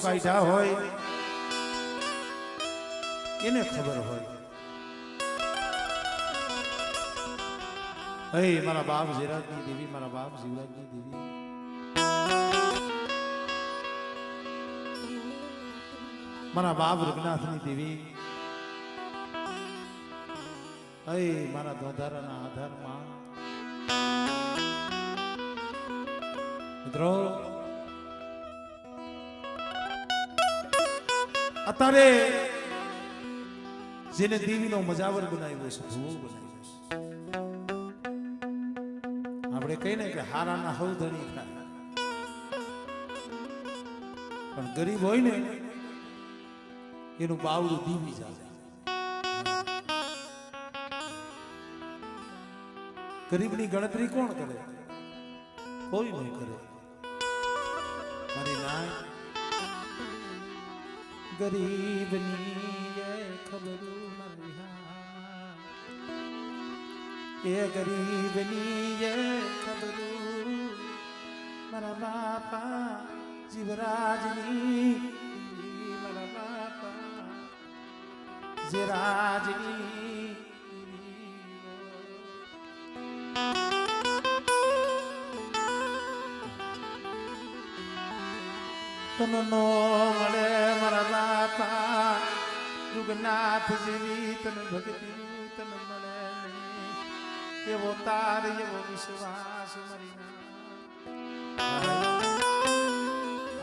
કાઢ્યા હોય એને ખબર હોય. હે મારા બાપ ઝેરાજની દેવી, મારા બાપ જીવરાજની દેવી, મારા બાપ રઘુનાથની દેવી, હે મારા ધોધારાના આધારમાં મિત્રો અત્યારે જેને દેવીનો મજાવર બનાવ્યો છે, ભૂવો બનાવ્યો છે. આપણે કહીને કે હારાના હવ ધણી ખાય, પણ ગરીબ હોય ને એનું બાવડું દીવી ચાલે. ગરીબની ગણતરી કોણ કરે? કોઈ નહીં કરે. મારી ના ગરીબની ખબર એ ગરીબની ખબર મારા બાપા જીવરાજની, મારા બાપા જીવરાજની. તન નો મળે મારા બાપા જુગનાથ જેવી તન ભક્તિ તન મળે નહીં, એવો તાર એવો વિશ્વાસ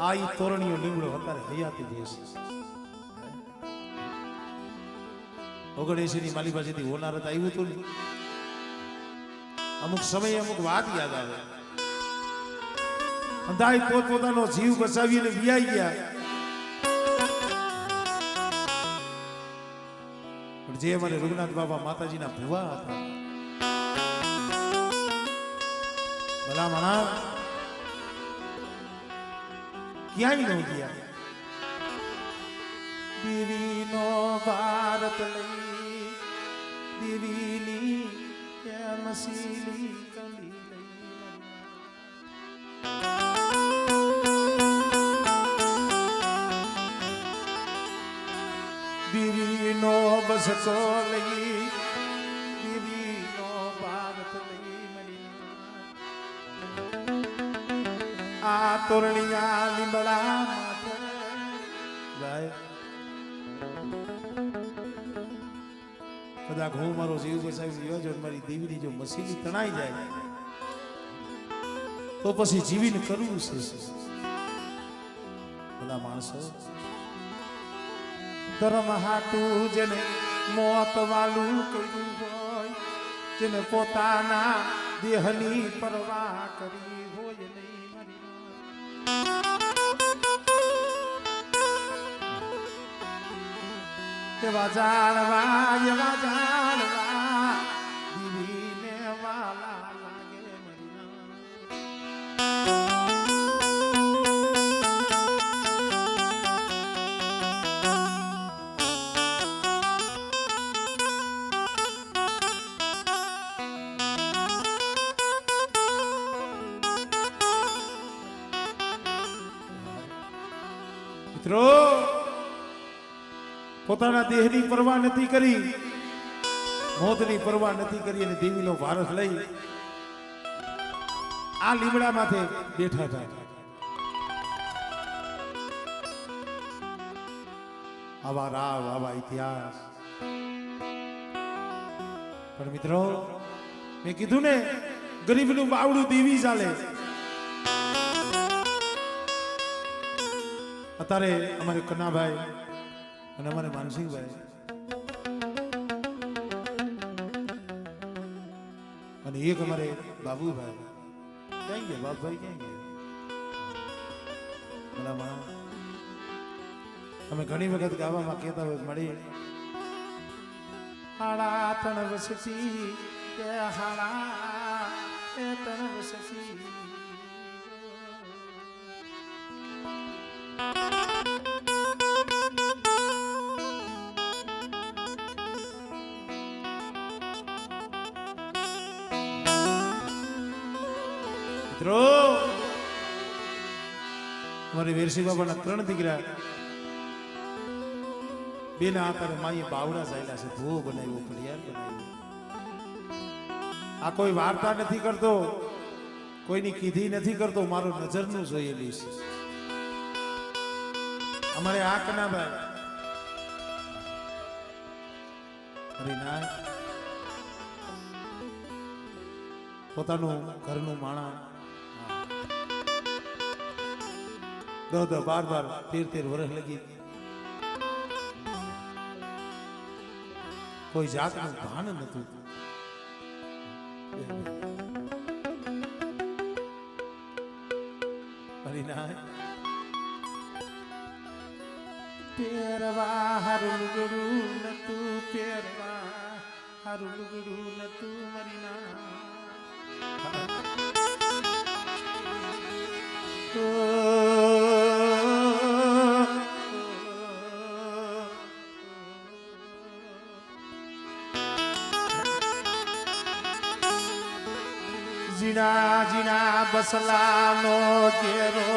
આ તોરણીઓ લીમડો અત્યારે હયાતી દેશ 79 ની માલી પાસેથી હોનારત આવ્યું હતું ને, અમુક સમયે અમુક વાત યાદ આવે. અંધાઈ પોતપોતાનો જીવ બચાવીને વિયાઈ ગયા, પણ જે અમારે રઘુનાથ બાબા માતાજીના ભુવા હતા, ભલા મણા ક્યાંય ન ગયા. દેવીનો ભારત લઈ દેવીની મસીલી કલી દેવીનો બસકો લઈ દેવીનો ભારત લઈ મળી આ તોરણિયા લીમડા માથે જાય. કદાચ હું મારો જીવ બચાવી રહ્યો જો મારી દેવીની જો મસીલી તણાઈ જાય તો પછી જીવીને કરવું છે. બધા માણસો ધર્મ હાટું જેને મોત વાલું કર્યું હોય, જેને પોતાના દેહની પરવા કરી હોય નહીં, એવા જાણવા દીવીને વાલા લાગે મિત્રો. પોતાના દેહની પરવા નથી કરી, મોતની પરવા નથી કરી અને દેવીનો વારસ લઈ આ લીમડા માથે બેઠા હતા. આવા રાવ, આવા ઇતિહાસ. પણ મિત્રો મેં કીધું ને ગરીબનું બાવડું દેવી ચાલે. અત્યારે અમારે કન્નાભાઈ અને અમારે માનસિંહભાઈ અને એક અમારે બાબુભાઈ ક્યાં ગયા? બાબુભાઈ ક્યાં ગયા? બરાબર. અમે ઘણી વખત ગાવામાં કહેતા હોય મળી હાડા તણ વસતી કે હાડા એ તણ વસતી. મિત્રો અમારે વેરસી બાબાના 3 દીકરા, બેના આકારે માએ બાવડા ચાલ્યા છે, ધો બનાવ્યો, ઘડિયાળ બનાવ્યો. આ કોઈ વાર્તા નથી કરતો, કોઈની કીધી નથી કરતો, મારો નજરનું જોયેલું છે. અમારે આ કનાભાઈ હરિનાથ પોતાનું ઘરનું માણા 10-10, 12-12, 13-13 વર્ષ લગી કોઈ જાતનું ભાન નતું. હરિનાથ પહેરવા હારું લુગડું નતું, પહેરવા હારું લુગડું નતું હરિનાથ. જીણા જીણા બસલાનો ઘેરો,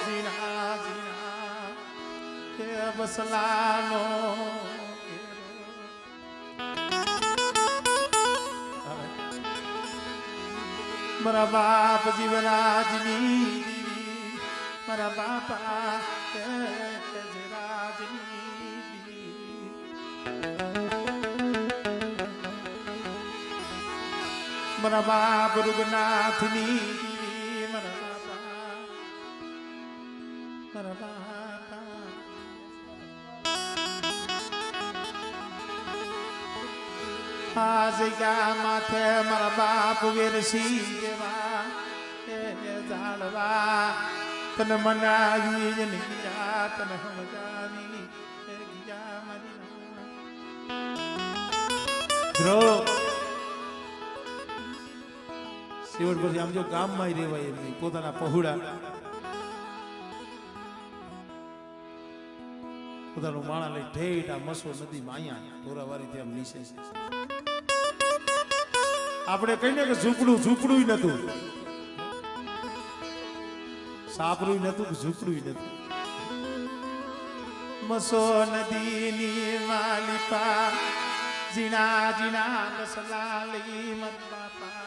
જીણા જીણા કે બસલાનો ઘેરો. મારા બાપ જીવરાજની, મારા બાપા રાજની, મારા બાપ રૂગનાથની, મારા બાપા, મારા બાપા. આ જગ્યા માથે મારા બાપ વેરસી દેવા એ જાળવા તને મનાવી ને ગયા, તને સમજાવી એ ગયા મારી ધ્રુવ. શિવડ પછી આમ જો ગામમાં રહેવાય એમ નહીં, પોતાના પહોળા પોતાનું માણા લઈ ઠેઠ આ મસો નદીમાં અહીંયા ધોરાવારીથી આમ નીચે. આપણે કહીને કે ઝૂંપડું ઝૂંપડું નતું, સાપરું નતું કે ઝૂંપડું નતું. મસો નદીની માલિપા જીણા જીણા લસલા લઈ મત બાપા.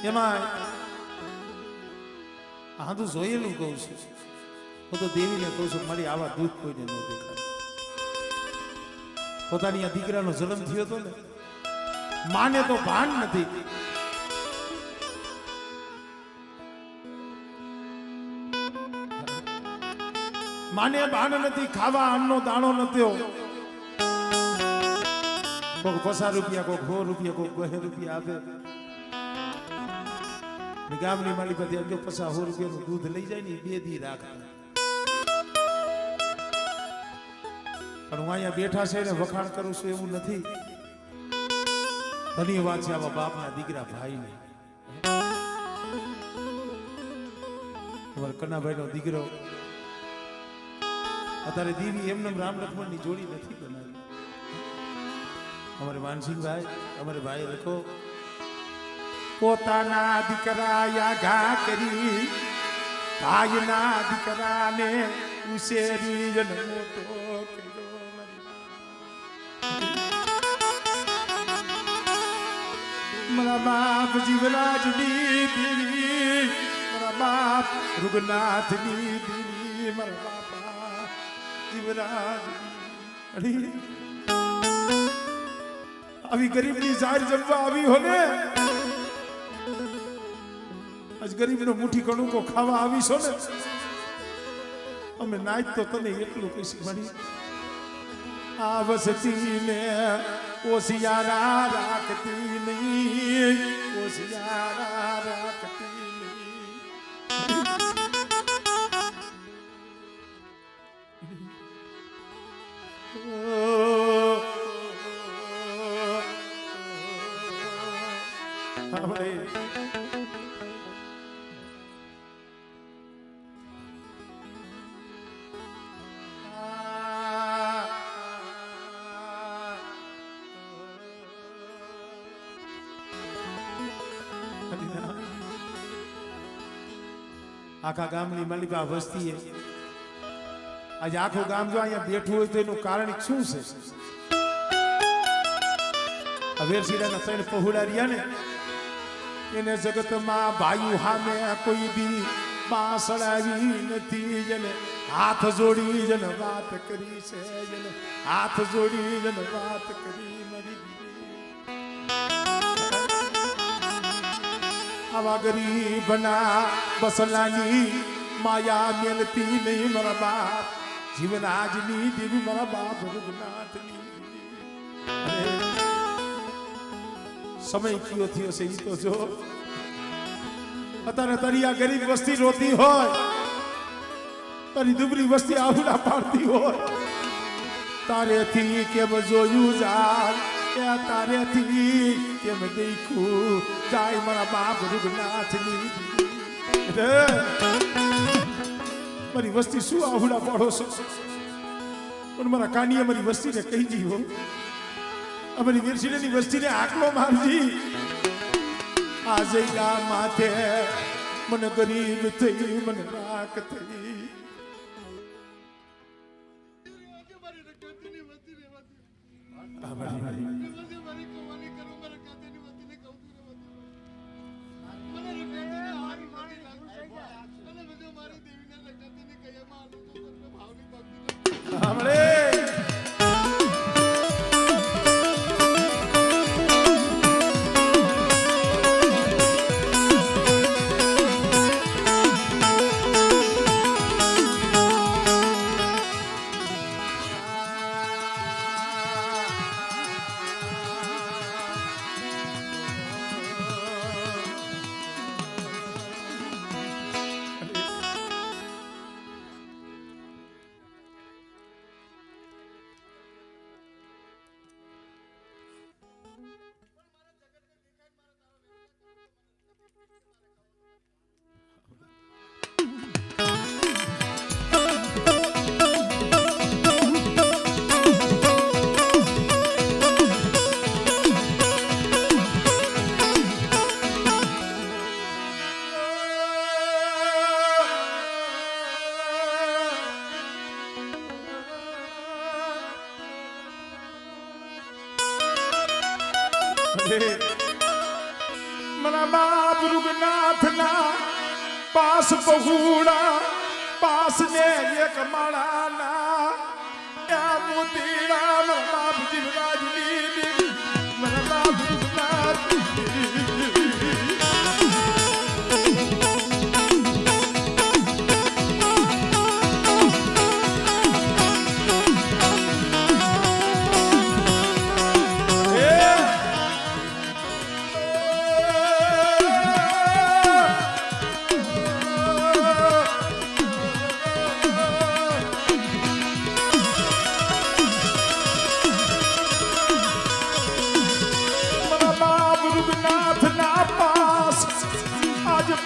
એમાં આધું જોયેલું કહું છું, હું તો દેવીને કહું છું મારી આવા દુઃખ કોઈને ન દેખાય. પોતાની આ દીકરાનો જન્મ થયો હતો ને, માને તો ભાન નથી. માને ભાન નથી, ખાવા અન્નનો દાણો નથ્યો. કોક 50 રૂપિયા, કોક 100 રૂપિયા, કોક 2 રૂપિયા આપે. ગામની માલી પાસે 50-100 રૂપિયાનું દૂધ લઈ જાય ને 2 દી રાખતા. પણ હું અહીંયા બેઠા છે ને વખાણ કરું છું એવું નથી. ધન્યવાદ છે આવા બાપના દીકરા ભાઈને. અમારા કન્નાભાઈ નો દીકરો અત્યારે દેવી એમને રામ લક્ષ્મણ ની જોડી નથી બનાવી. અમારે માનસિંહભાઈ, અમારે ભાઈ લખો પોતાના દીકરા યાગા કરી, ભાઈના દીકરાને ઉછેરી જન મોટો કર્યો. મારા બાપ જીવરાજની દેવી, મારા બાપ રૂગનાથની દેવી, મારા બાપા જીવરાજની. આવી ગરીબની જાર જમવા આવી હોને, આજ ગરીબનો મુઠ્ઠી કણુકો ખાવા આવીશો ને, અમે નાચ તો તને એટલું કહીશ મળી. આ વસતીને ઓશિયારા રાખતી નહીં, ઓશિયારા રાખતી નહીં. આખા ગામની માલિકા વસ્તી આજે આખું ગામ જો અહીંયા બેઠું હોય તો એનું કારણ શું છે? વેરશીડાના ત્રણ પહોળા રહ્યા ને એને જગતમાં ભાઈ હામે કોઈ દી બાસડાવી નથી. જેને હાથ જોડી જેને વાત કરી છે, જેને હાથ જોડી જેને વાત કરી મારી આવા ગરીબના બસલાની માયા મેલતી નહીં મારા બાપ. જીવન આજની દેવી મારા બાપ રઘુનાથની. સમય કયો થયો છે એ તો જો. અત્યારે તારી આ ગરીબ વસ્તી રોતી હોય, તારી દુબળી વસ્તી આહુડા પાડતી હોય, તારેથી કેમ જોયું જાય, તારેથી કેમ દેખું જાય મારા બાપ રઘુનાથની. મારી વસ્તી શું આહુડા પાડો છો? પણ મારા કાનીએ મારી વસ્તીને કહી દીધો, અમારી વેરશીડાની વસ્તીને આકલો મારજી. આ જગ્યા માથે મને ગરીબ થઈ, મને રાખ થઈ. मना बाप रघुनाथना पास बहुड़ा पास ने एक मड़ाना या मोतीड़ा मना बाप जीवराज ली मना बाप रघुनाथ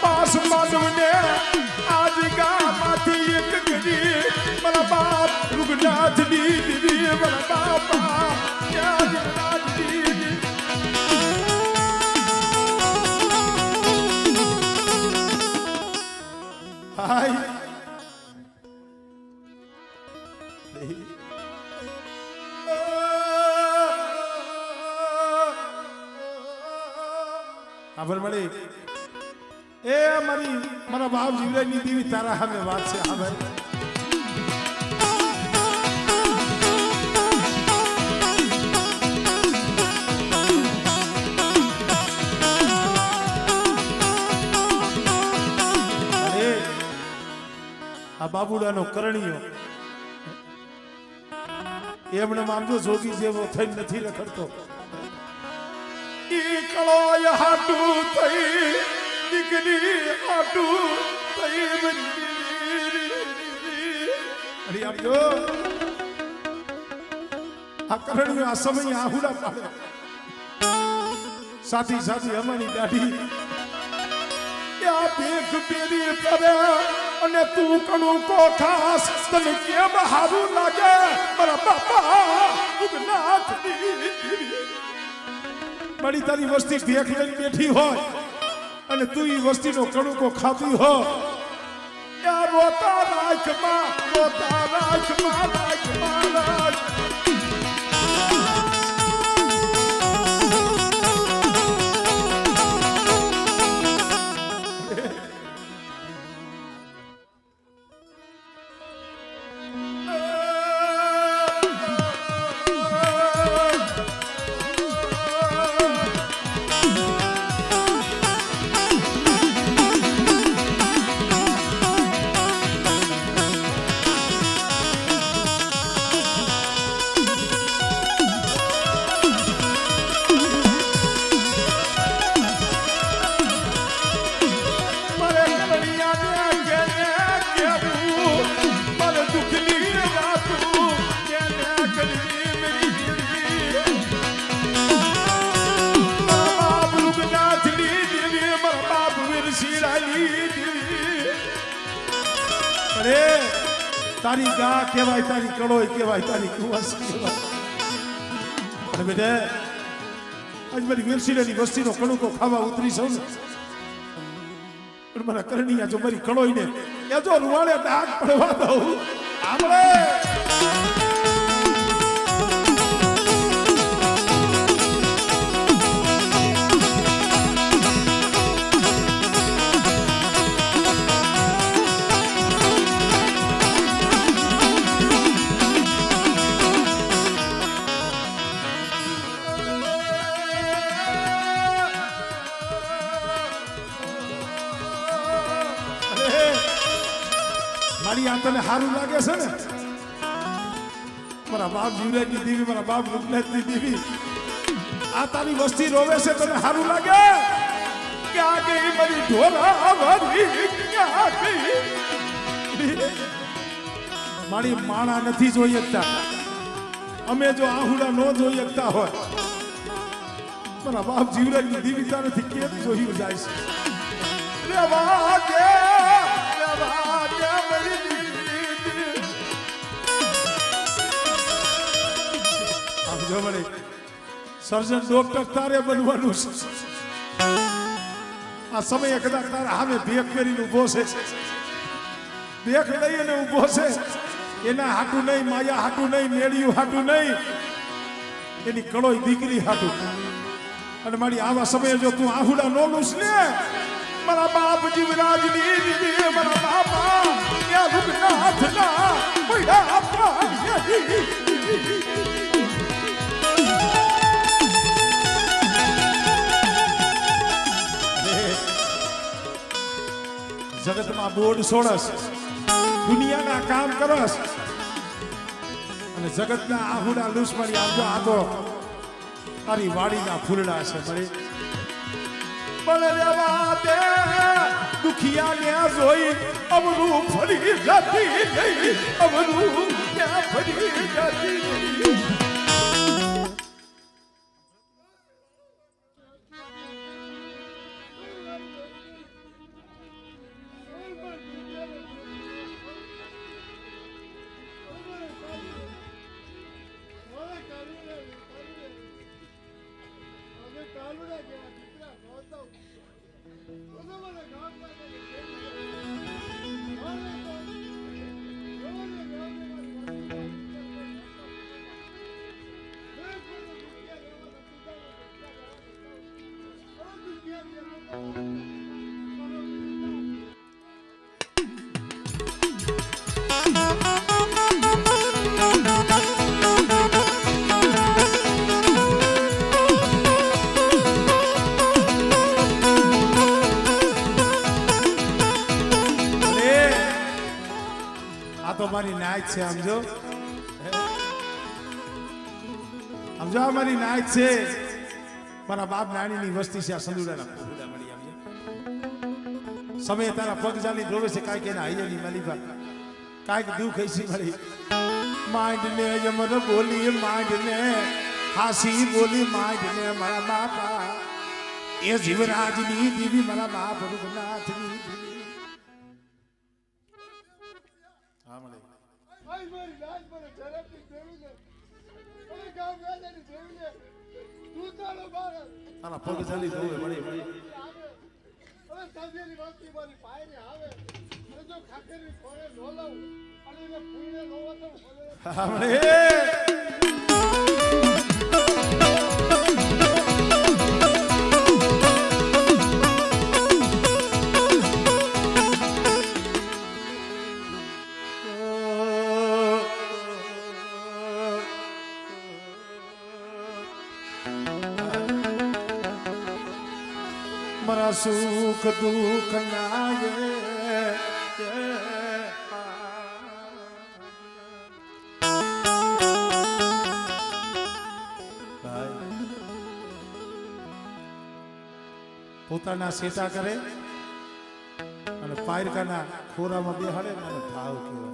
पास मानव ने आज गामाथी एक गरी मला बाप रघुनाथ दी दी मला बापा क्या रघुनाथ दी हाय खबर मળી ए मारी मारा बाप जीवराजनी देवी तारा हमें बात से हाँ भाई अरे आ बाबूडा नो करણીયો એમણે મામજો જોગી જેવો થઈ નથી રખડતો ઈ કળો હાટુ થઈ दिगनी आटू तई बंदी अरे आप जो आकरण में आ समय आहुड़ा पाड़े साथी साथी हमारी दाढ़ी या देख बेरी परे अने तू कणु को खास तने केम हारू लागे मारा बापा रघुनाथ दी बड़ी तारी वस्ती देख लई बैठी होय અને તું ઈ વસ્તીનો કણુકો ખાતી હો રોતા રાખમાં રોતા રાખમાં રાખ તારી ગા કહેવાય તારી કળોય કહેવાય તારી કુવાસ કહેવાય અને બેટા આજ મારી વીરશીલાની વસ્તીનો કણુકો ખાવા ઉતરી સૌ ને પણ મારા કરણીયા જો મારી કળોય ને એ જો રૂવાડે ડાક પડવા દઉં આપણે મારી આ તને સારું લાગે છે ને મારા બાપ જીવરાજની દેવી મારા બાપ રૂપનાથની દેવી આ તારી વસ્તી રોવે છે તને સારું લાગે ક્યાં ગઈ મારી ઢોરા વારી ક્યાં ગઈ મારી માણા નથી જોઈ શકતા અમે જો આહુડા નો જોઈ શકતા હોય મારા બાપ જીવરાજની દેવી તારેથી કેમ જોઈ જાય છે રેવા દે સર્જન ડોક્ટર તારે બનવાનું છે આ સમયે કદાચ તારા સામે ભેખ કરીને ઉભો છે ભેખ લઈને ઉભો છે એના હાટું નહીં માયા હાટું નહીં મેળ્યું હાટું નહીં એની કળોય દીકરી હાટું અને મારી આવા સમયે જો તું આહુડા નો લૂસ ને મારા બાપ જીવરાજની દીદી મારા બાપા ત્યાં રૂપનાથના મોઢા પાણી જગતમાં બોર્ડ છોડસ દુનિયાના કામ કરસ અને જગતના આહુડા લૂસ મારી આવજો આ તો તારી વાડીના ફૂલડા છે મારી પણ રેવા દે દુખિયા ને જોઈ અવરું ફરી જતી ગઈ અવરું ત્યાં ફરી જતી ગઈ મારી નાચ છે સમજો સમજો મારી નાચ છે મારા બાપ નાનીની વસ્તી છે આ સંદુડાના ફૂડા મળી આવજે સમય તારા પગ ચાલી રોવે છે કાંઈક એના હૈયાની માલિકા કાંઈક દુઃખ હૈસી મળી માંડને યમર બોલી માંડને હાસી બોલી માંડને મારા બાપા એ જીવરાજની દેવી મારા બાપ રૂપનાથની દેવી હા મળે મારી રાજ મને ઝડપથી દેવી ને અરે ગામ રાજાની દેવી ને તું તારો બાર તારા પગ ચાલી રોવે મળી અરે સાંજેની વાતની મારી પાયરે આવે અરે જો ખાખરી ફોરે નો લઉં અને એને ફૂઈને નો વાતો મારા સુખ દુઃખ નાયે પોતાના સેટા કરે અને પાયરકાના ખોરામાં બેહાડે ને ભાવ કહેવાય.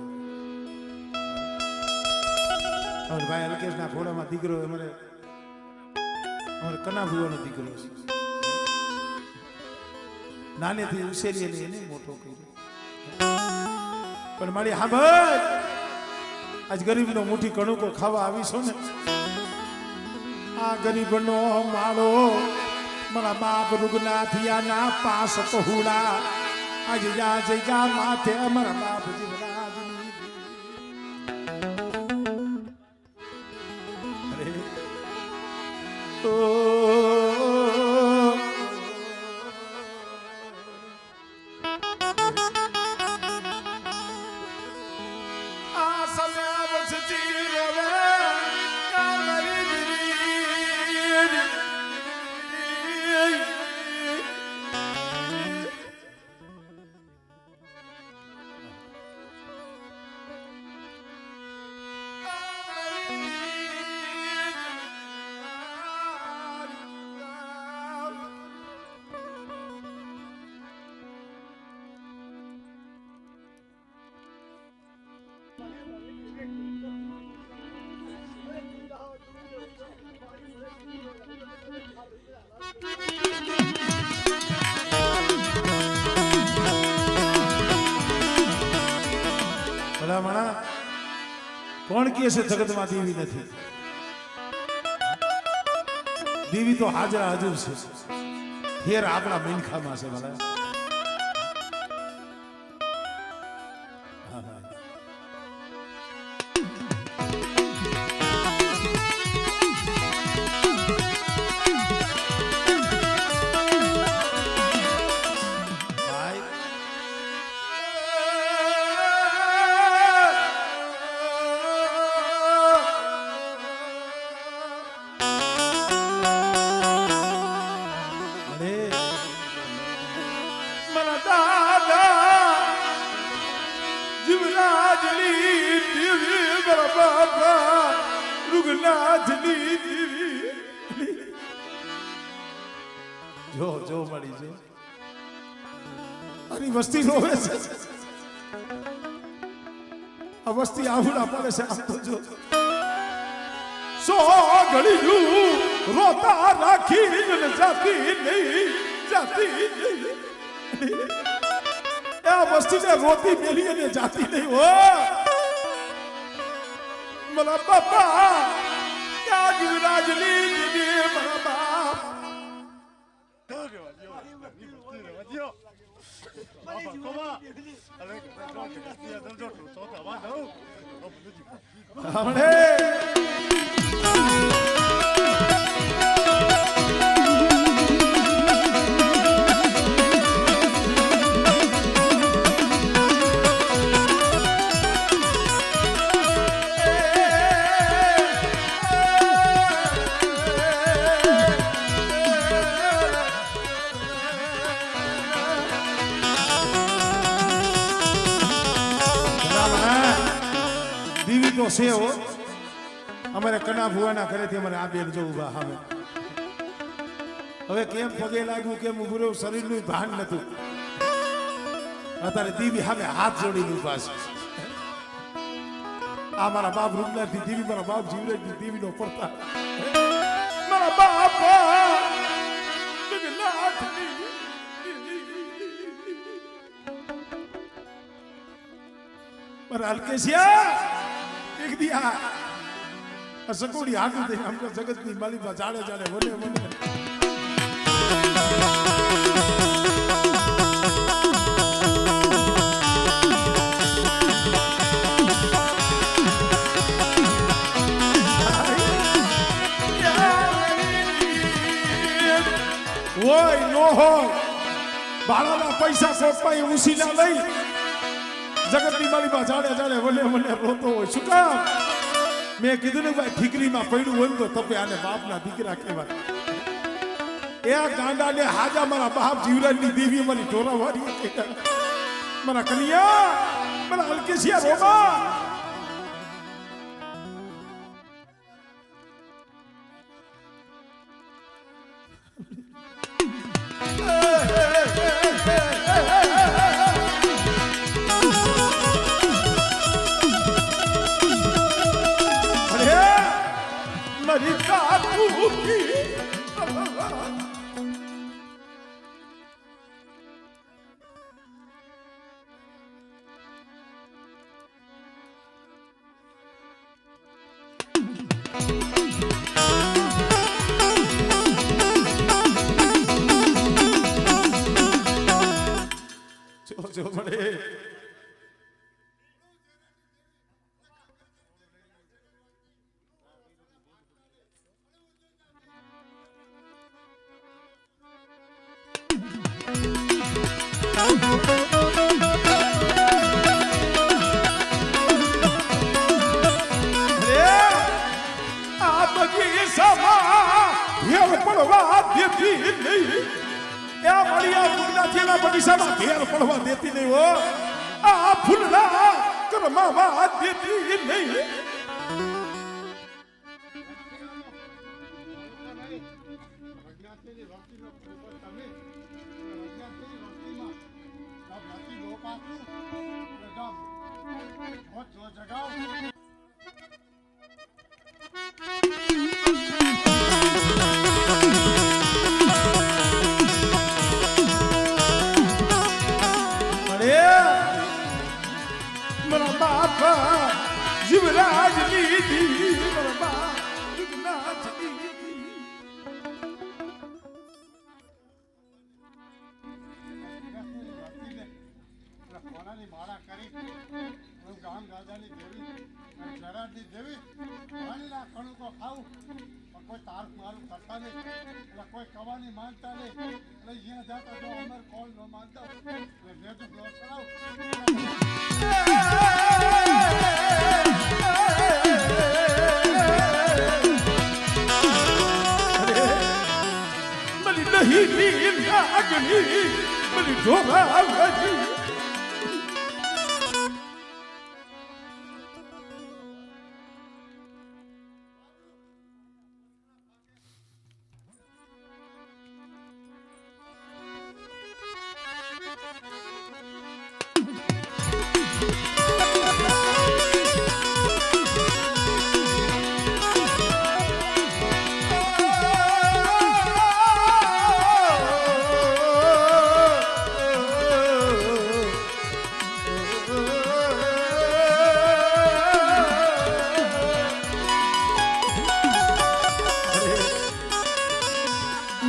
ભાઈ અલ્કેશના ખોરામાં દીકરો અમારે કના ભુવાનો દીકરો છે. નાનેથી ઉછેરી એને મોટો કર્યો. પણ મારી હા ભાઈ આજ ગરીબનો મુઠ્ઠી કણુકો ખાવા આવીશો ને આ ગરીબનો માળો મારા બાપ રૂગનાથિયાના પાસ પહોળા આજ જા જગ્યા માથે અમારા બાપ જીવરાજની અરે ઓ ભલામણા કોણ કહે છે જગતમાં દેવી નથી? દેવી તો હાજરા હજુર છે. ફેર આપણા મિનખામાં છે. ભલા જો જો મળી છે આની વસ્તી રોવે છે. આ વસ્તી આહુડા પડે છે. આમ તો જો સો ઘડીયું રોતા રાખી જાતી નહીં જાતી નહીં. આ વસ્તીને રોતી મેલી અને જાતી નહીં. હો મારા બાપા ક્યાં જીવરાજની દીદી મારા બાપ છે. અમારે કના ભુવાના ઘરેથી અમારે આ બેન જવું બા હવે કેમ પગે લાગ્યું કેમ ઉભું રહ્યું શરીરનું ભાન નતું. અત્યારે દીવી સામે હાથ જોડીને ઉભા છે. આ મારા બાપ રૂપનાથની દીવી મારા બાપ જીવરાજની દીવીનો પડતા મારા બાપ મારા અલ્કેશિયા એક દિયા સકોડી હાટું થઈ આમ જગતની માલિકા જાડે જાડે વને વને હોય ભાડાના પૈસા કોકમાં ઉસીના લઈ જગતની માળીમાં જાડે જાડે વલે વલે રોતો હોય શું કામ મેં કીધું ને ભાઈ ઠીકરીમાં પડ્યું હોય ને તો તપે આને બાપના દીકરા કહેવાય એ ગાંડાને હાજા મારા બાપ જીવરાજની દેવી મારી ઢોરાવાળી મારા કન્યા મારા અલકેશિયા રોમા પડવા દેતી નહીં હો આ ફૂલના કરમાવા દેતી નહીં જીવરાજ લીધી માળા કરી ગામ ગાજાની દેવી જરાડની દેવી પાણીના કણુકો ખાવું પણ કોઈ તારક મારું કરતા નહીં એટલે કોઈ કવાની માનતા નહીં એટલે અહીંયા જતા જો અમર કોલ ન માનતા એટલે રેજુ બ્લોક કરાવ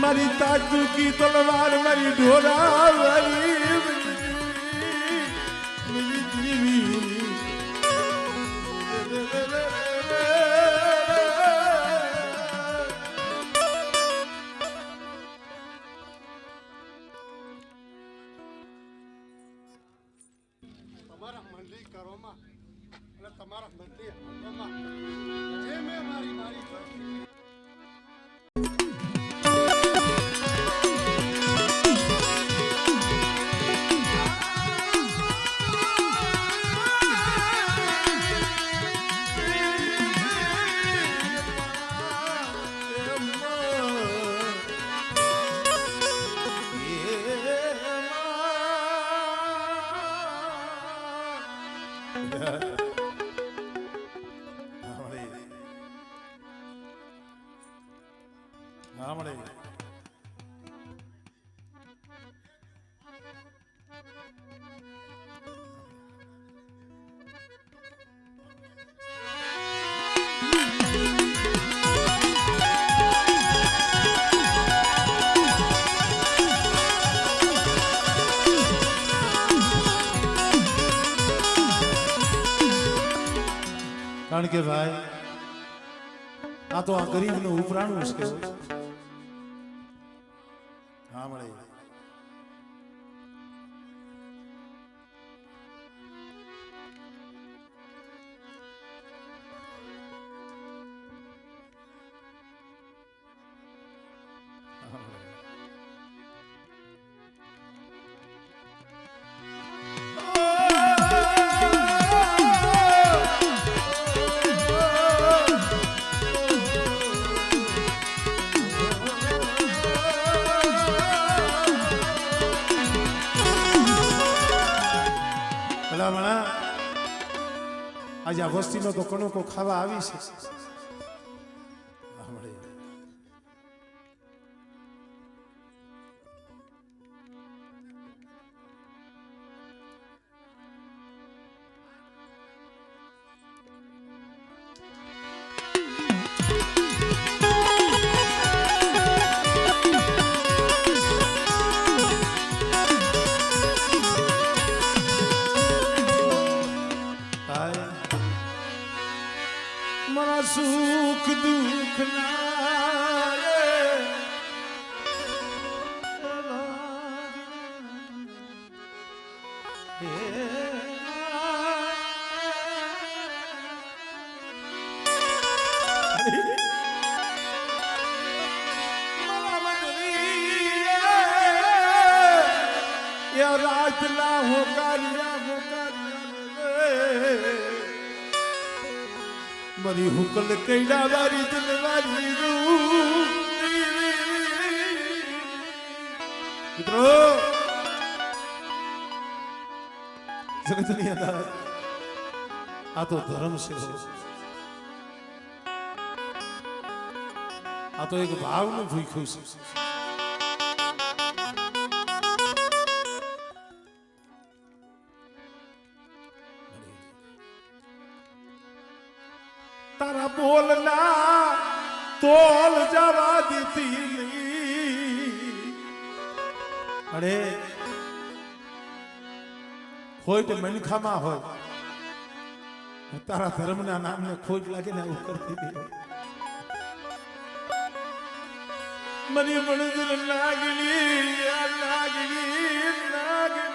મારી તાજુ કી તલવાર મારી ઢોરા વાળી મિલી જીવી તમારા મંડળી કરોમાં અને તમારા મંડળી હાથોમાં જે મેં મારી મારી કરતી કારણ કે ભાઈ આ તો આ ગરીબ નું ઉપરાણું છે હા મળે આજે આ વસ્તીનો તો કણકો ખાવા આવી છે. મારા સુખ દુઃખ ના રાત ના મારી હુકલ કૈડા વારી તલવારી મિત્રો જગતની અંદર આ તો ધર્મ છે, આ તો એક ભાવનું ભૂખ્યું છે. તારા બોલના તોલ જવા દીધી અરે ખોટ મનખામાં હોય તારા ધર્મના નામને ખોટ લાગે ને એવું કરતી દે મરી મણદર લાગણી લાગણી લાગણી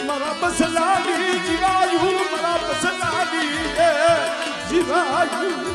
મારા બસલાની જીવાયું મારા બસલાની જીવાયું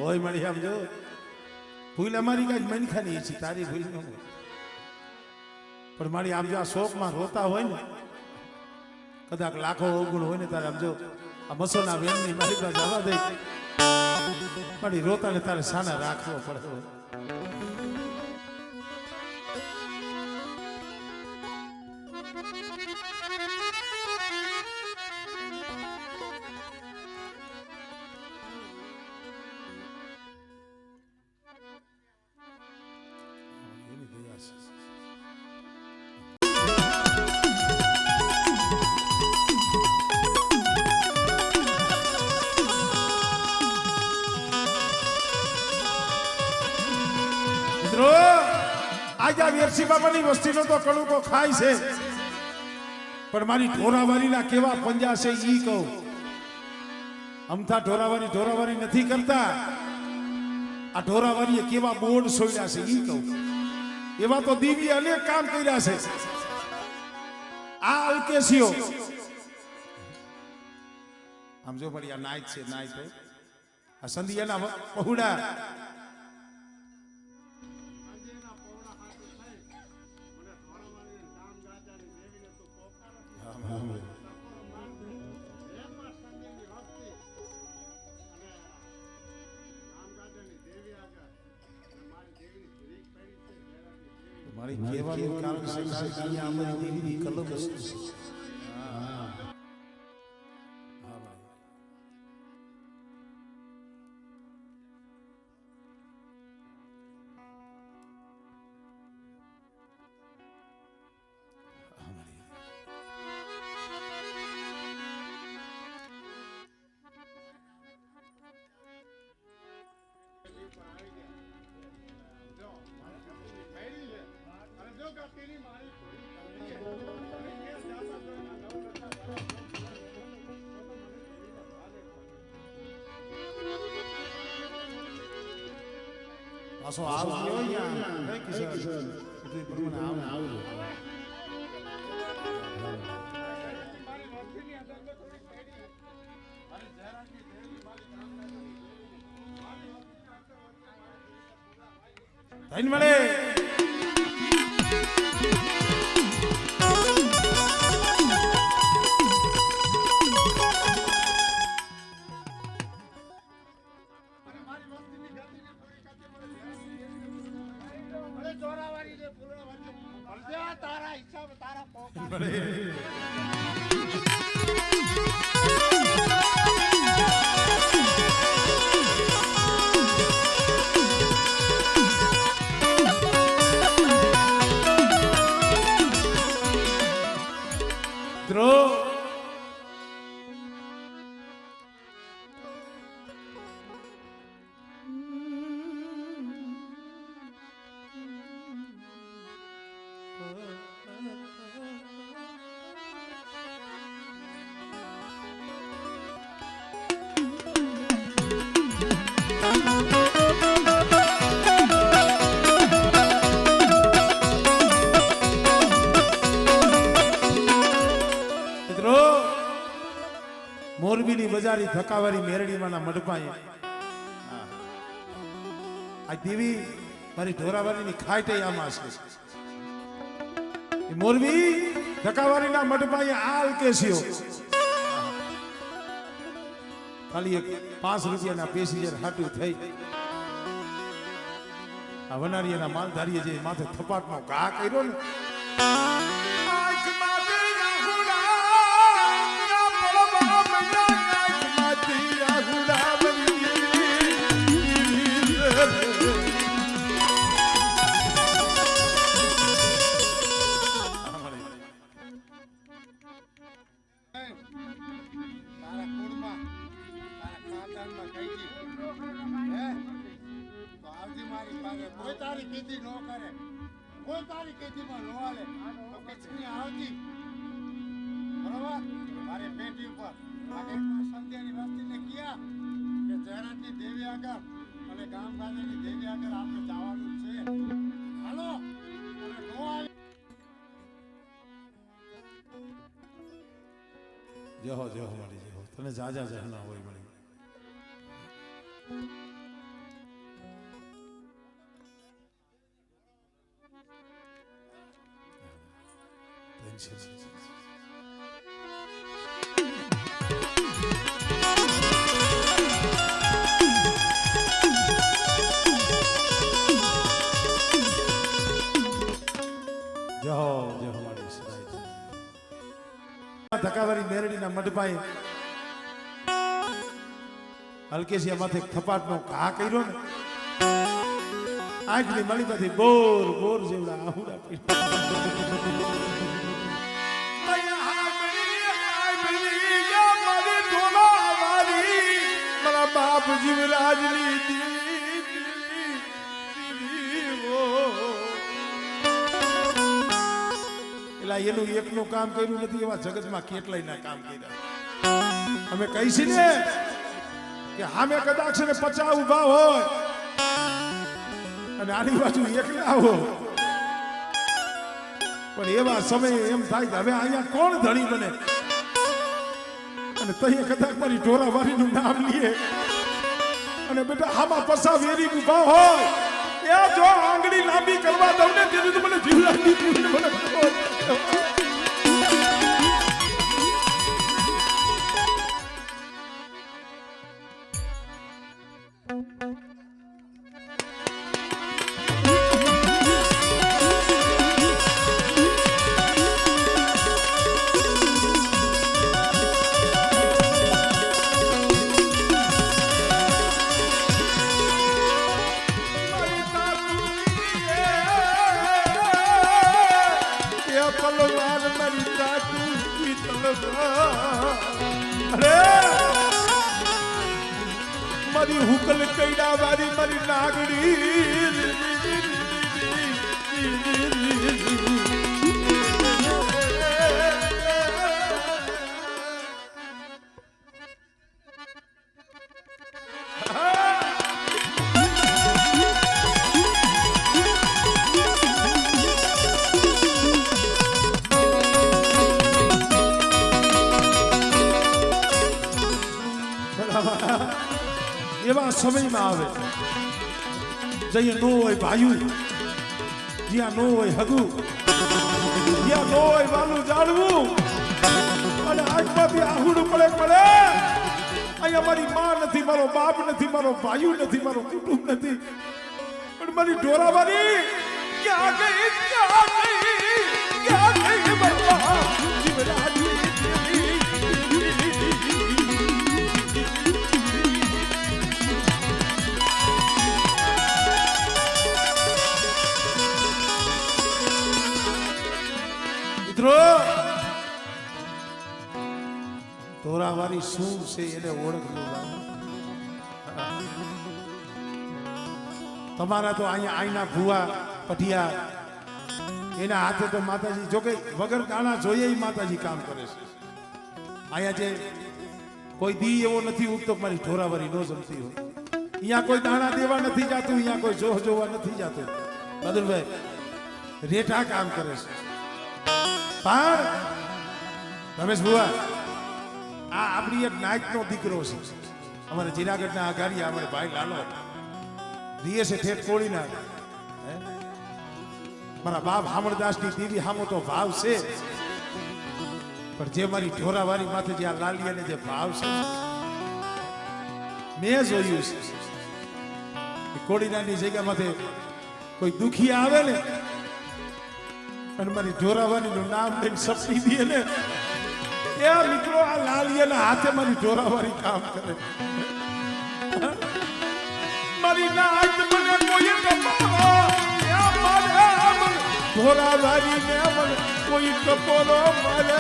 ઓય મળી આમ જો ભૂલ અમારી કઈ મનખાની છે તારી ભૂલ ન હોય પણ મારી આમ જો આ શોકમાં રોતા હોય ને કદાચ લાખો અવગુણ હોય ને તારે આમ જો આ મસોના વેણની મારી પાસે જવા દે મારી રોતા ને તારે સાના રાખવો પડે. આજા વેરસી બાબાની વસ્તીનો તો કણુકો ખાય છે, પણ મારી ઢોરાવારીના કેવા પંજા છે ઈ કહું. અમથા ઢોરાવારી નથી કરતા, આ ઢોરાવારીએ કેવા બોર્ડ સોડ્યા છે ઈ કહું. એવા તો દીવી અનેક કામ કર્યા છે. આ અલ્કેશીઓ આમ જો પડી, આ નાઈટ છે, નાઈટ આ સંધિયાના પહોળા મારી કહેવાનું કારણ છે કે અહીંયા અમારી દેવી કલમ છે. પાછો આવું કઈ કિશન એટલે પ્રમાણે આવું ધન મળે. મોરબીની બજારી ધકાવારી મેરડીમાંના મઢપાએ આ દેવી મારી ઢોરાવારીની ખાટે આમાં છે. મોરબી ધકાવારીના મઢપાએ આ અલ્કેશીઓ ખાલી એક 5 રૂપિયાના પેસેન્જર હાટું થઈ આ વનારીયાના માલધારીએ જે માથે થપાટનો ઘા કર્યો ને, કોઈ તારી કીધી ન કરે, કોઈ તારી કીધીમાં ન હાલે તો કચ્છની આવતી બરોબર. મારે પેટી ઉપર સંધ્યાની વસ્તીને ક્યાં કે જયરાજની દેવી આગળ અને ગામ ગાજાની દેવી આગળ આપણે જવાનું છે. હાલો અને નો આવે જહો જહો મળી જહો તને જાજા જહના હોય મળી. ધકાવારી મેરડીના મઢપાએ અલ્કેશિયા માથે થપાટનો ઘા કર્યો ને, આંખની મણીમાંથી બોર બોર જેવડા આહુડા મારા બાપ જીવરાજની દીવી આ એનું એકનું કામ કર્યું નથી, એવા જગતમાં કેટલાયના કામ કર્યા. અમે કહીશી ને કે સામે કદાચ ને 50 ઊભા હોય અને આની બાજુ એકલા હો, પણ એવા સમયે એમ થાય કે હવે અહીંયા કોણ ધણી બને, અને તઈએ કદાચ મારી ઢોરાવારીનું નામ લઈએ અને બેટા આમાં પસા વેરી ઊભા હોય, એ જો આંગળી લાંબી કરવા દઉં ને તેથી તો મને જીવ લાગી મને તલવાર મારી તાકી તલવાર, અરે મારી હુકલ કઈડા વાળી મારી નાગડી, એવા સમયમાં આવે જઈએ નો હોય ભાઈ, જ્યાં નો હોય હગું, જ્યાં નો હોય વાલું જાણવું, અને આંખમાંથી આહુડું પડે અહીંયા મારી માં નથી, મારો બાપ નથી, મારો ભાઈ નથી, મારો કુટુંબ નથી, પણ મારી ઢોરાવાળી ક્યાં ગઈ, ક્યાં ગઈ, ક્યાં ગઈ બાપા જીવરાજી. ઢોરાવાળી શું છે એને ઓળખવું. તમારા તો અહીંયા આઈના ભુવા પઢિયા, એના હાથે તો માતાજી જો કે વગર દાણા જોઈએ માતાજી કામ કરે છે. અહીંયા જે કોઈ દી એવો નથી ઉગતો મારી ઢોરાવાળી નો જમતી હોય, અહીંયા કોઈ દાણા દેવા નથી જાતું, અહીંયા કોઈ જોવા નથી જાતું. બદલભાઈ રેઠા કામ કરે છે. પણ રમેશ ભુવા, આ આપણી એક નાયકનો દીકરો છે, અમારે જિનાગઢના આઘારિયા, અમારે ભાઈ લાલો રીએ છે ઠેઠ કોળીના. મારા બાપ હામળદાસની દીવી હામો તો ભાવ છે, પણ જે મારી ઢોરાવાળી માથે જે આ લાલિયાને જે ભાવ છે મેં જોયું છે. કોળીનાની જગ્યામાંથી કોઈ દુખી આવે ને અને મારી ઢોરાવાળીનું નામ લઈને સપની દે ને, એ મિત્રો આ લાલિયાના હાથે મારી ઢોરાવાળી કામ કરે. મારી નાચ મને કોઈ કપોરો, ઢોરાવાળી ને મને કોઈ કપોરો મારે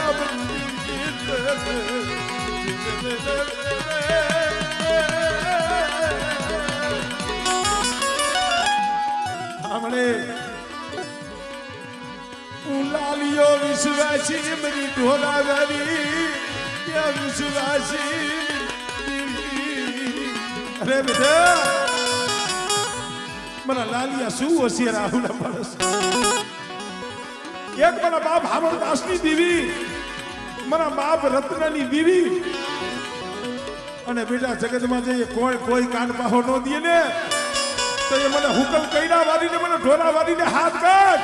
હમણે લાલિયો વિશ્વાસી મારી ઢોરાવાળી, ત્યાં વિશ્વાસી. અરે બેટા મારા લાલિયા શું હોશિયાર આહુડા માણસ. એક મારા બાપ હામળદાસની દીવી, મારા બાપ રત્નની દીવી, અને બેટા જગતમાં જઈએ કોઈ કાન પાહો ન દે ને તો એ મને હુકમ કઈડા વાળીને મને ઢોરા વાળીને હાથ કાઢ,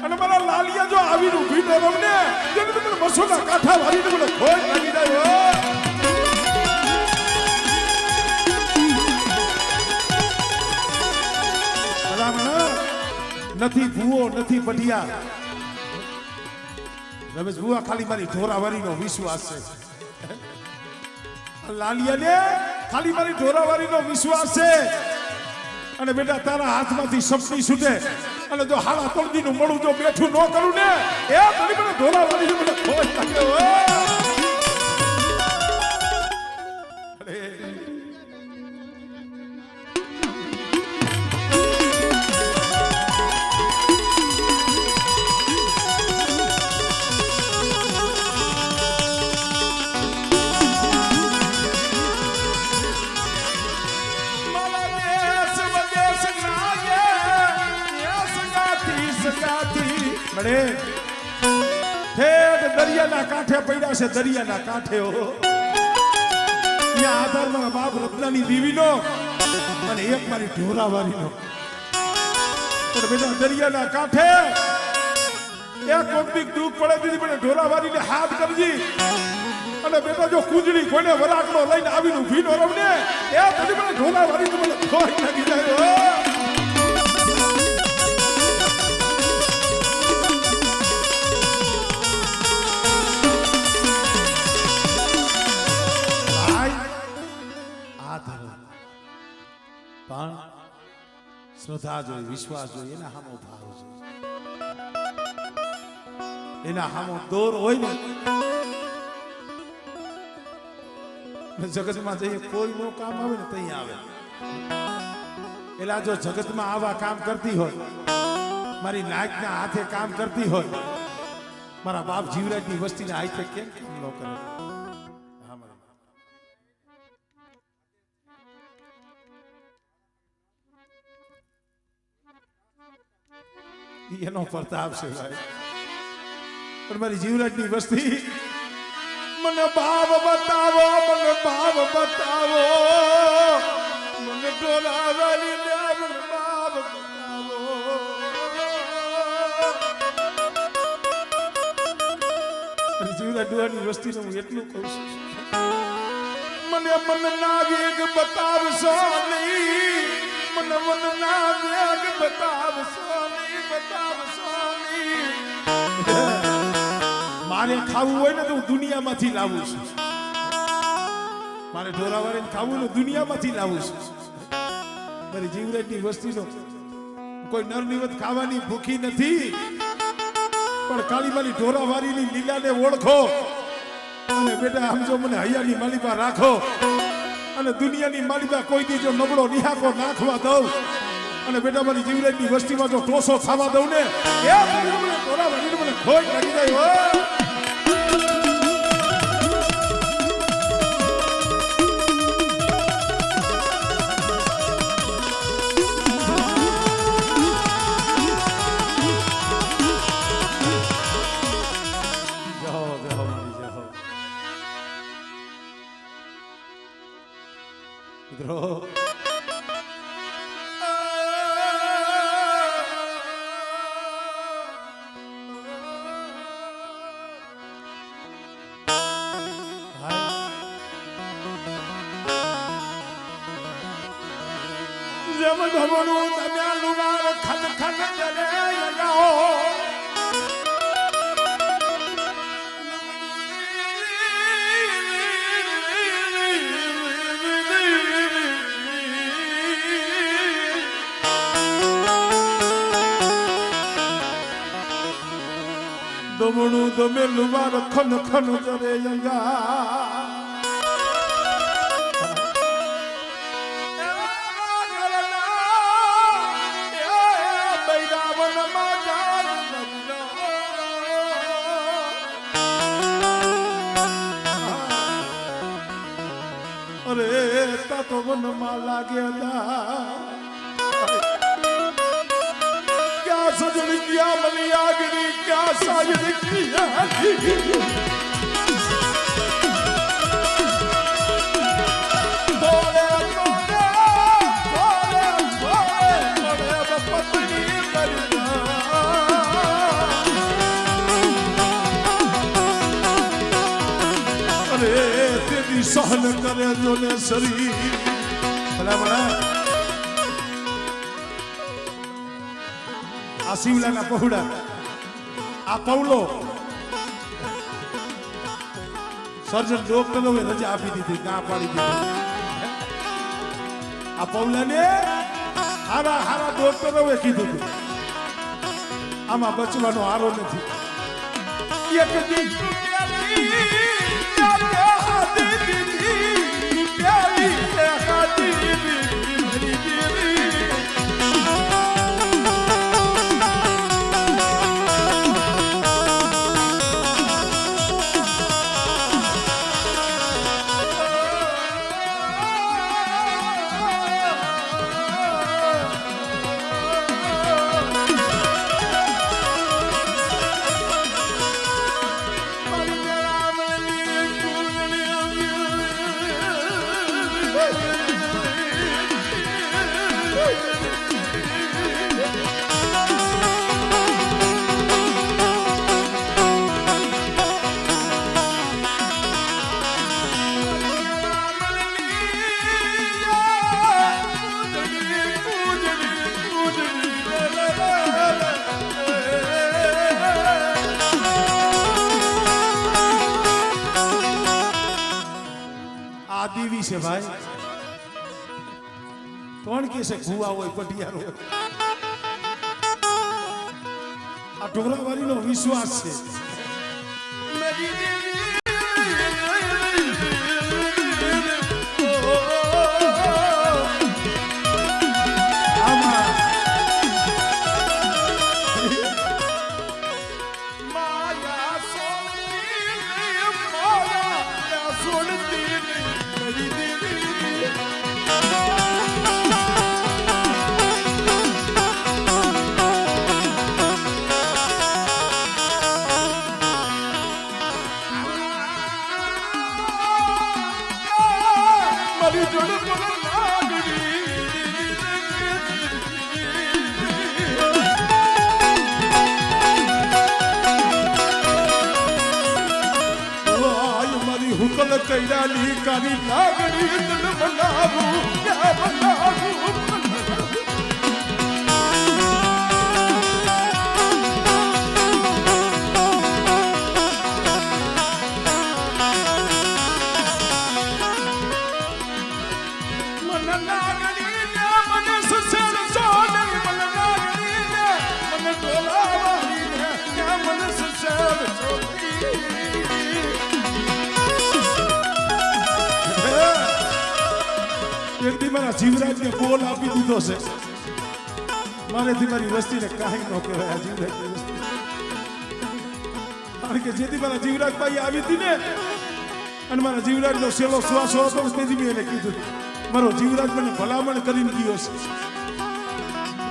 અને મારા લાલિયા જો આવીને ઊભી ન રમને જેને તો મને મસોના કાંઠા વાળીને મને ખોજ લાગી જાય. નથી ભૂવો નથી પઢિયા, રમેશ ભુવા ખાલી મારી ઢોરાવાળીનો વિશ્વાસ છે. લાલિયાને ખાલી મારી ઢોરાવાળીનો વિશ્વાસ છે. અને બેટા તારા હાથમાંથી સપની છૂટે અને જો હાલા તળદીનું મળું જો બેઠું ન કરું ને એ તને મને ઢોરાવાળીને મને ખોજ લાગે. મળે ઠેઠ દરિયાના કાંઠે પડ્યા છે દરિયાના કાંઠે ત્યાં આધાર મારા બાપ રત્નાની દેવીનો અને એક મારી ઢોરાવારીનો પણ બેટા દરિયાના કાંઠે એક કોકની દુઃખ પડે દીધી પણ ઢોરાવારીને હાથ કરજી અને બેટા જો કુંજળી કોઈને વરાકનો લઈને આવીને ઊભી નો રમને એ બધી મને ઢોરાવારીને મને ખોઈ નાખી જાય પણ શ્રદ્ધા જોઈ વિશ્વાસ જોઈ એના હામો ભાવ જોઈ એના હામો દોર હોય ને જગતમાં જઈએ કોઈ નો કામ આવે ને તઈ આવે એલા જો જગતમાં આવા કામ કરતી હોય મારી નાકના હાથે કામ કરતી હોય મારા બાપ જીવરાજની વસ્તીના હાથે કેમ કામ ન કરે એનો પ્રતાપ છે ભાઈ પણ મારી જીવરાજની વસ્તી મને ભાવ બતાવો મને ભાવ બતાવો મને ઢોલાવાલી મને ભાવ બતાવો મારી જીવરાજની વસ્તીને હું એટલું કહું છું મને મનના વેગ બતાવશો નહીં મને મનના વેગ બતાવશો મારે ખાવું હોય ને તો હું દુનિયામાંથી લાવું છું મારે ઢોરાવાળીને ખાવું ને દુનિયામાંથી લાવું છું મારી જીવરાજની વસ્તીનો કોઈ નરનિવત ખાવાની ભૂખી નથી પણ કાળી મારી ઢોરાવાળીની લીલાને ઓળખો અને બેટા સમજો મને હૈયાની માલિકા રાખો અને દુનિયાની માલિકા કોઈ દી જો નબળો નિહાકો નાખવા દઉં અને બેટા મારી જીવરાજની વસ્તીમાં જો ટોસો ખાવા દઉં ને એ મને ઢોરાવાળીને મને ખોટ લાગી જાય મિત્રો જમ ધમણું તમે લુગાર ખન ખન ચલે લગાઓ દમણું તમે લુગાર ખન ખન ચલે લગા અરે તા તો વનમાં લાગેલા ક્યાં સજણી ક્યાં મલી આગની ક્યાં સાજણી ક્યાં સહન કરે જો ને શરીર આ શિવલાના પહોળા આ પૌલો સર્જન ડોક્ટરોએ રજા આપી દીધી ના પાડી દીધી આ પૌલાને હારા હારા ડોક્ટરોએ કીધું આમાં બચવાનો હારો નથી એક આ દેવી છે ભાઈ. કોણ કે છે ભૂવા હોય પટિયાર હોય? આ ઢોરાવાળીનો વિશ્વાસ છે. મેરી દેવી હુકલ કૈરાની કાની લાગણી તન બનાવું ક્યાં બનાવું. મન લાગણી ને મને સસર સોને મન લાગણી ને મને ડોલાવાળી ને ક્યાં મને સસર સોની. એકદી મારા જીવરાજને બોલ આપી દીધો છે. મારેથી મારી વસ્તીને કાંઈ ન કહેવાય. આ જીવરાજની વસ્તી, કારણ કે જેથી મારા જીવરાજભાઈ આવી હતી ને અને મારા જીવરાજનો છેલ્લો શ્વાસ હતો તેથી મેં એને કીધું મારો જીવરાજ મને ભલામણ કરીને ગયો છે.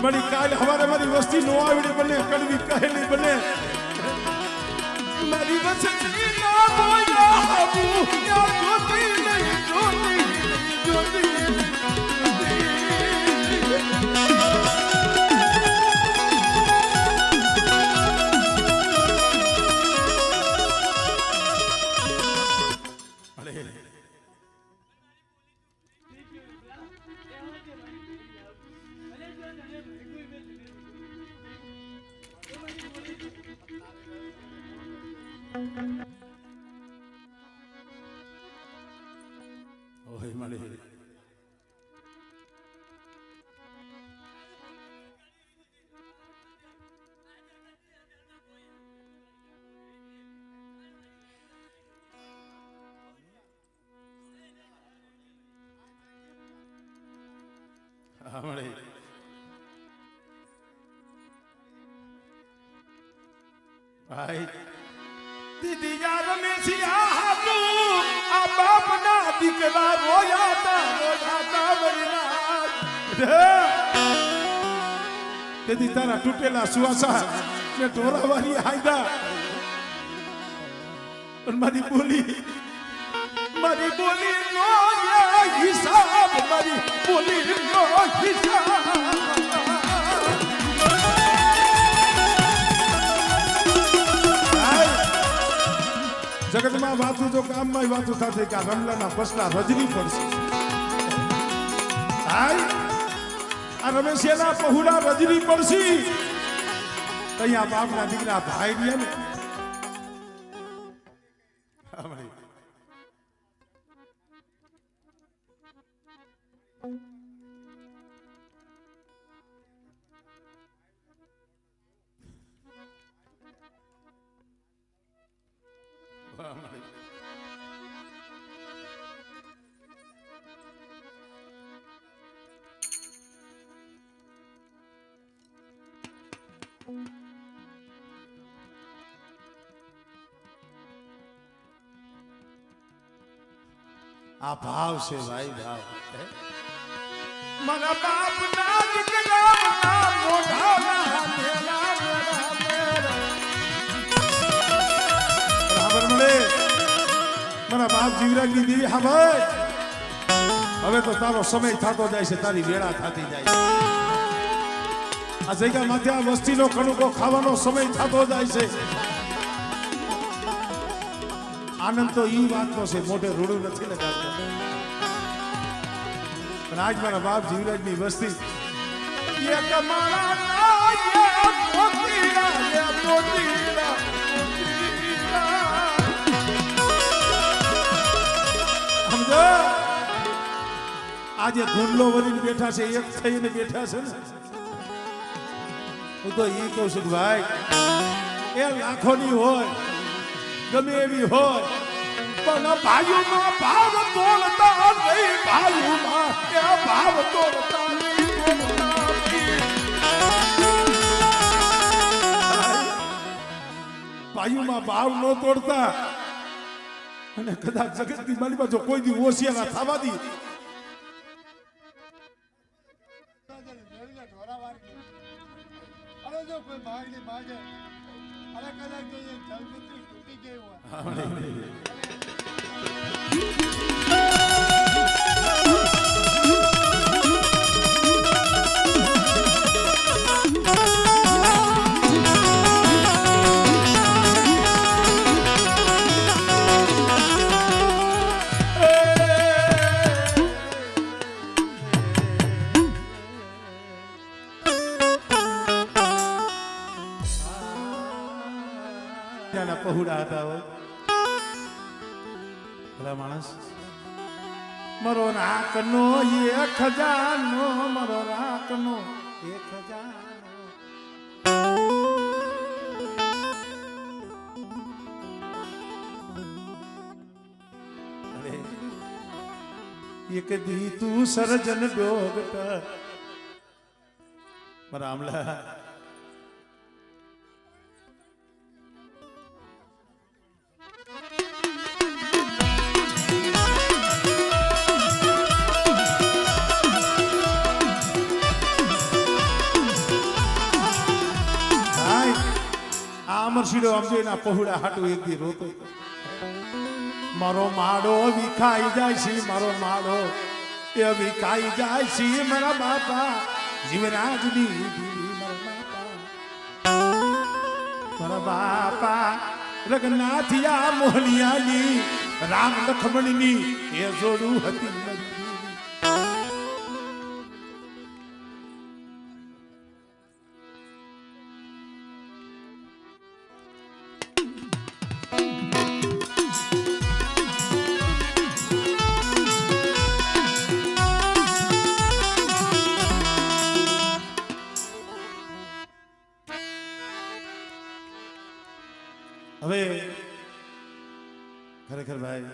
મારી કાલે સવારે મારી વસ્તી નો આવડે બને કડવી કહેલી બને મારી વસ્તી ના બોયા આબુ યા જોતી નહીં જોતી જોતી. ઓય મારી અમારે ભાઈ દીદી યાર રમેશિયા હાતુ આ બાપના દીકરા રોયાતા મરી નાથ. તેથી તારા તૂટેલા સુવાસા ને ઢોરાવાળી હાયદા મારી બોલી નો હિસાબ મારી બોલી નો હિસાબ. જગતમાં વાતું તો કામમાં વાતું થશે કે આ રમલાના પસલા રજની પડશે. આ રમેશના પહુડા રજની પડશે. અહીંયા બાપના દીકરા ભાઈ રહ્યા ને આ ભાવ છે ભાઈ ભાવ. મારા બાપ ના દીકરા મોઢા બરાબર મળે. મારા બાપ જીવરાજની દેવી હા ભાઈ હવે તો તારો સમય થતો જાય છે તારી વેળા થતી જાય છે. આ જગ્યામાંથી આ વસ્તીનો કણુકો ખાવાનો સમય થતો જાય છે. આનંદ તો ઈ વાતનો છે, મોઢે રૂડું નથી લગાડતા. પણ આજ મારા બાપ જીવરાજની વસ્તી એક મારા સમજો આજે ગુંડલો વરીને બેઠા છે, એક થઈને બેઠા છે ને. હું તો ઈ કહું છું ભાઈ, એ લાખોની હોય ગમે એવી હોય પણ ભાઈઓમાં ભાવ તોડતા નહીં, ભાઈઓમાં એ ભાવ તોડતા નહીં. ભાઈઓમાં ભાવ ન તોડતા અને કદાચ જગતની માલિકા જો કોઈ દી ઓશિયાના થવા દી અરે જો કોઈ ભાગની ભાગે અરે કદાચ જોઈએ જલમુત્રી તૂટી ગઈ હોય. પહોળા હતા હોય ભલા માણસ. મારો રાખનો એ ખજાનો, મારો રાખનો એ ખજાનો. એક દી તું સર્જન ડોગટ મારા આમલા અમરશીડો આમ જોઈને પહોળા હાટું એક દી રોતો. મારો માડો વિખાઈ જાય છે, મારો માડો એ વિખાઈ જાય છે. મારા બાપા જીવરાજની બીવી, મારા બાપા રઘનાથિયા મોહનિયાની રામ લખમણની એ જોડું હતી. હવે ખરેખર ભાઈ